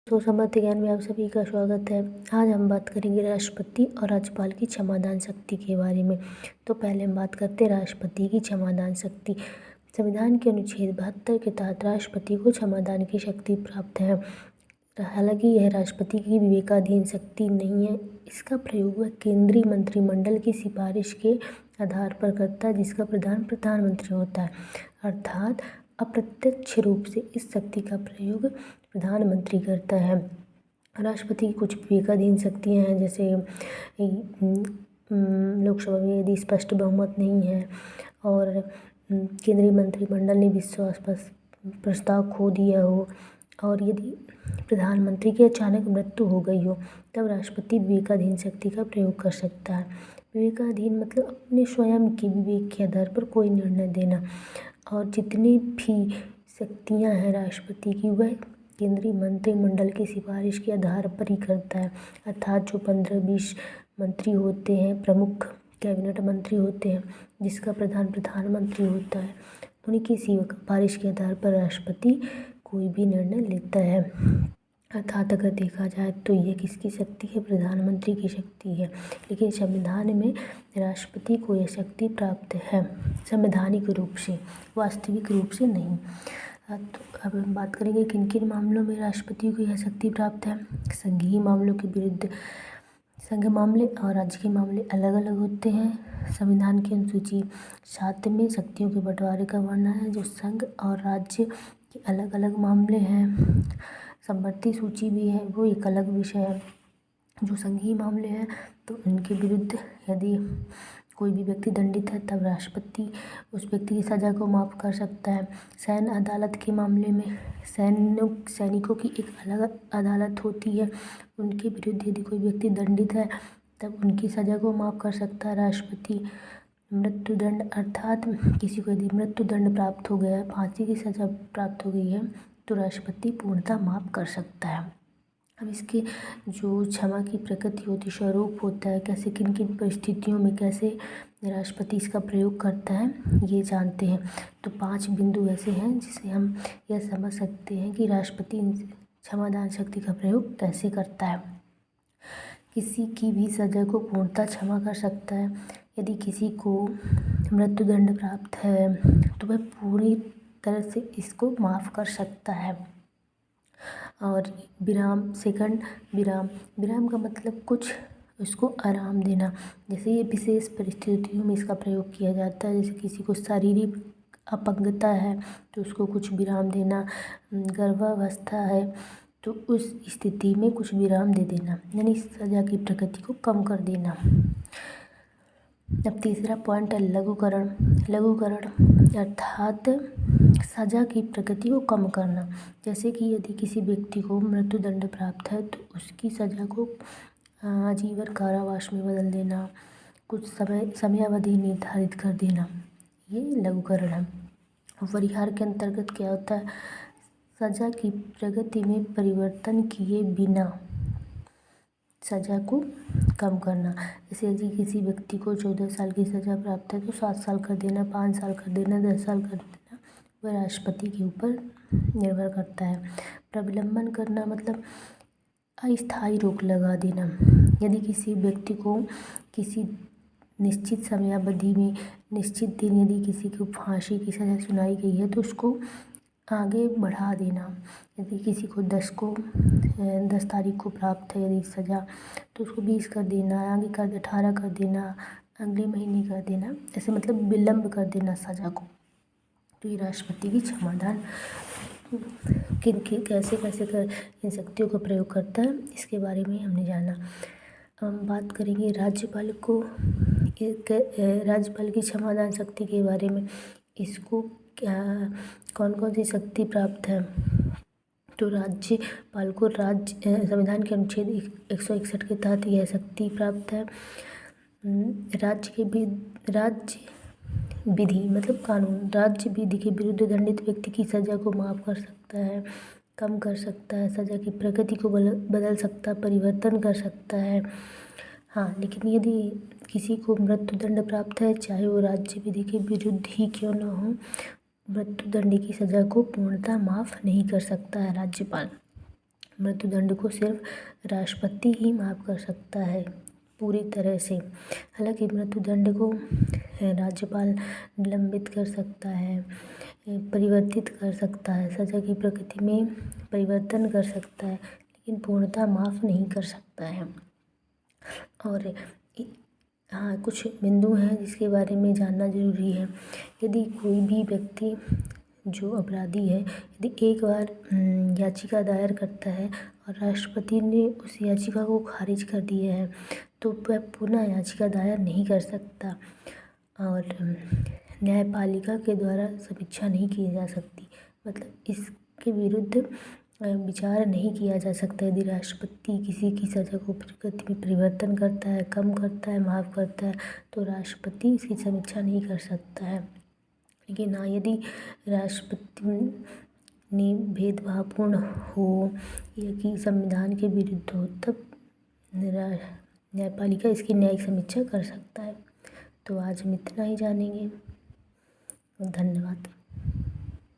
तो समर्थ ज्ञान में आप सभी का स्वागत है। आज हम बात करेंगे राष्ट्रपति और राज्यपाल की क्षमादान शक्ति के बारे में। तो पहले हम बात करते हैं राष्ट्रपति की क्षमादान शक्ति। संविधान के अनुच्छेद 72 के तहत राष्ट्रपति को क्षमादान की शक्ति प्राप्त है। हालांकि यह राष्ट्रपति की विवेकाधीन शक्ति नहीं है। इसका प्रयोग वह केंद्रीय मंत्रिमंडल की सिफारिश के आधार पर करता है, जिसका प्रधान प्रधानमंत्री होता है। अर्थात अप्रत्यक्ष रूप से इस शक्ति का प्रयोग प्रधानमंत्री करता है। राष्ट्रपति की कुछ विवेकाधीन शक्तियाँ हैं, जैसे लोकसभा में यदि स्पष्ट बहुमत नहीं है और केंद्रीय मंत्रिमंडल ने विश्वास प्रस्ताव खो दिया हो, और यदि प्रधानमंत्री की अचानक मृत्यु हो गई हो, तब राष्ट्रपति विवेकाधीन शक्ति का प्रयोग कर सकता है। विवेकाधीन मतलब अपने स्वयं के विवेक के आधार पर कोई निर्णय देना। और जितनी भी शक्तियां हैं राष्ट्रपति की, वह केंद्रीय मंत्रिमंडल की सिफारिश के आधार पर ही करता है। अर्थात जो 15-20 मंत्री होते हैं, प्रमुख कैबिनेट मंत्री होते हैं, जिसका प्रधान प्रधानमंत्री होता है, उन्हीं की सिफारिश के आधार पर राष्ट्रपति कोई भी निर्णय लेता है। अर्थात अगर देखा जाए तो ये किसकी शक्ति है? प्रधानमंत्री की शक्ति है। लेकिन संविधान में राष्ट्रपति को यह शक्ति प्राप्त है, संवैधानिक रूप से, वास्तविक रूप से नहीं। तो अब हम बात करेंगे किन किन मामलों में राष्ट्रपति को यह शक्ति प्राप्त है। संघीय मामलों के विरुद्ध संघ मामले और राज्य के मामले अलग अलग होते हैं। संविधान की अनुसूची 7 में शक्तियों के बंटवारे का वर्णन है। जो संघ और राज्य के अलग अलग मामले हैं, संपत्ति सूची भी है, वो एक अलग विषय है। जो संघीय मामले हैं तो उनके विरुद्ध यदि कोई भी व्यक्ति दंडित है, तब राष्ट्रपति उस व्यक्ति की सज़ा को माफ़ कर सकता है। सैन्य अदालत के मामले में सैनिकों की एक अलग अदालत होती है। उनके विरुद्ध यदि कोई व्यक्ति दंडित है, तब उनकी सज़ा को माफ़ कर सकता है राष्ट्रपति। मृत्युदंड, अर्थात किसी को यदि मृत्युदंड प्राप्त हो गया है, फांसी की सज़ा प्राप्त हो गई है, तो राष्ट्रपति पूर्णतः माफ़ कर सकता है। अब इसके जो क्षमा की प्रकृति होती है, स्वरूप होता है, कैसे किन किन परिस्थितियों में कैसे राष्ट्रपति इसका प्रयोग करता है, ये जानते हैं। तो 5 बिंदु ऐसे हैं जिससे हम यह समझ सकते हैं कि राष्ट्रपति क्षमादान शक्ति का प्रयोग कैसे करता है। किसी की भी सज़ा को पूर्णतः क्षमा कर सकता है। यदि किसी को मृत्युदंड प्राप्त है, तो वह पूरी तरह से इसको माफ़ कर सकता है। और विराम, सेकंड विराम का मतलब कुछ उसको आराम देना। जैसे ये विशेष परिस्थितियों में इसका प्रयोग किया जाता है। जैसे किसी को शारीरिक अपंगता है तो उसको कुछ विराम देना, गर्भावस्था है तो उस स्थिति में कुछ विराम दे देना, यानी सज़ा की प्रकृति को कम कर देना। अब तीसरा पॉइंट है लघुकरण अर्थात सज़ा की प्रकृति को कम करना। जैसे कि यदि किसी व्यक्ति को मृत्युदंड प्राप्त है, तो उसकी सज़ा को आजीवन कारावास में बदल देना, कुछ समयावधि निर्धारित कर देना, ये लघुकरण है। परिहार के अंतर्गत क्या होता है? सज़ा की प्रगति में परिवर्तन किए बिना सज़ा को कम करना। जैसे यदि किसी व्यक्ति को 14 साल की सज़ा प्राप्त है, तो 7 साल कर देना, 5 साल कर देना, 10 साल कर देना, वह राष्ट्रपति के ऊपर निर्भर करता है। प्रविलंबन करना मतलब अस्थायी रोक लगा देना। यदि किसी व्यक्ति को किसी निश्चित समयावधि में, निश्चित दिन, यदि किसी को फांसी की सज़ा सुनाई गई है, तो उसको आगे बढ़ा देना। यदि किसी को 10 तारीख को प्राप्त है यदि सज़ा, तो उसको 20 कर देना, आगे कर 18 कर देना, अगले महीने कर देना, ऐसे मतलब विलम्ब कर देना सज़ा को। तो ये राष्ट्रपति की क्षमादान कैसे कर इन शक्तियों का प्रयोग करता है, इसके बारे में हमने जाना। हम बात करेंगे राज्यपाल की क्षमादान शक्ति के बारे में। इसको क्या कौन कौन सी शक्ति प्राप्त है? तो राज्यपाल को संविधान के अनुच्छेद 161 के तहत यह शक्ति प्राप्त है। राज्य विधि मतलब कानून, राज्य विधि के विरुद्ध दंडित व्यक्ति की सज़ा को माफ़ कर सकता है, कम कर सकता है, सज़ा की प्रकृति को बदल सकता है, परिवर्तन कर सकता है। हाँ, लेकिन यदि किसी को मृत्युदंड प्राप्त है, चाहे वो राज्य विधि के विरुद्ध ही क्यों न हो, मृत्युदंड की सज़ा को पूर्णतः माफ़ नहीं कर सकता है राज्यपाल। मृत्युदंड को सिर्फ राष्ट्रपति ही माफ़ कर सकता है पूरी तरह से। हालांकि मृत्युदंड को राज्यपाल निलंबित कर सकता है, परिवर्तित कर सकता है, सज़ा की प्रकृति में परिवर्तन कर सकता है, लेकिन पूर्णतः माफ़ नहीं कर सकता है। और हाँ, कुछ बिंदु हैं जिसके बारे में जानना ज़रूरी है। यदि कोई भी व्यक्ति जो अपराधी है, यदि एक बार याचिका दायर करता है और राष्ट्रपति ने उस याचिका को खारिज कर दिया है, तो वह पुनः याचिका दायर नहीं कर सकता और न्यायपालिका के द्वारा समीक्षा नहीं की जा सकती। मतलब इसके विरुद्ध विचार नहीं किया जा सकता। यदि राष्ट्रपति किसी की सज़ा को प्रकृति में परिवर्तन करता है, कम करता है, माफ़ करता है, तो राष्ट्रपति इसकी समीक्षा नहीं कर सकता है। लेकिन हाँ, यदि राष्ट्रपति ने भेदभावपूर्ण हो या कि संविधान के विरुद्ध हो, तब न्यायपालिका इसकी न्यायिक समीक्षा कर सकता है। तो आज हम इतना ही जानेंगे। धन्यवाद।